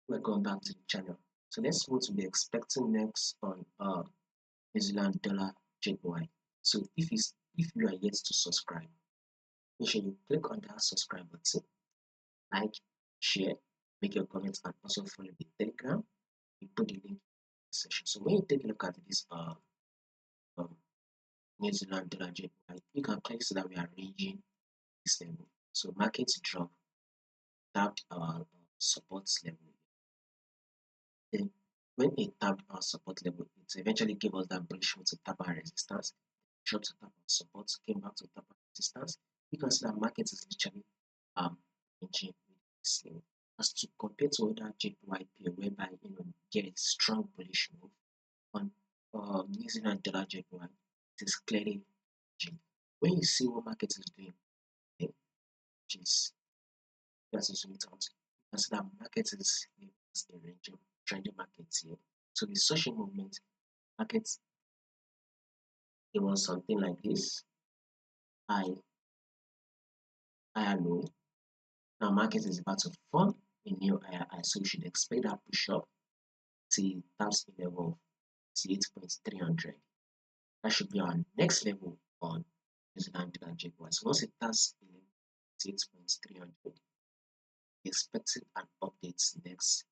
Welcome back to the channel. So let's see what we'll be expecting next on New Zealand dollar JPY. So if you are yet to subscribe, make sure you click on that subscribe button, like, share, make your comments, and also follow the Telegram. We put the link in the section. So when you take a look at this um, New Zealand dollar JPY, you can clearly see that we are ranging this level. So markets drop, tapped our support level. Then when it tapped our support level, it eventually gave us that bullish move to tap our resistance, dropped to tap our support, came back to tap our resistance. You can see that market is literally ranging with this level. As to compare to other JPY pair whereby you get a strong bullish move on New Zealand dollar JPY, it is clearly ranging. When you see what market is doing, which is that's a zoom out, you can see that market is a ranging trending market here. So with such a movement, markets it was something like this. High low. Now market is about to form a new higher high, so you should expect that push up till it taps the level of 8.300. That should be our next level on New Zealand dollar JPY. So once it taps the level 8.300, expecting an update next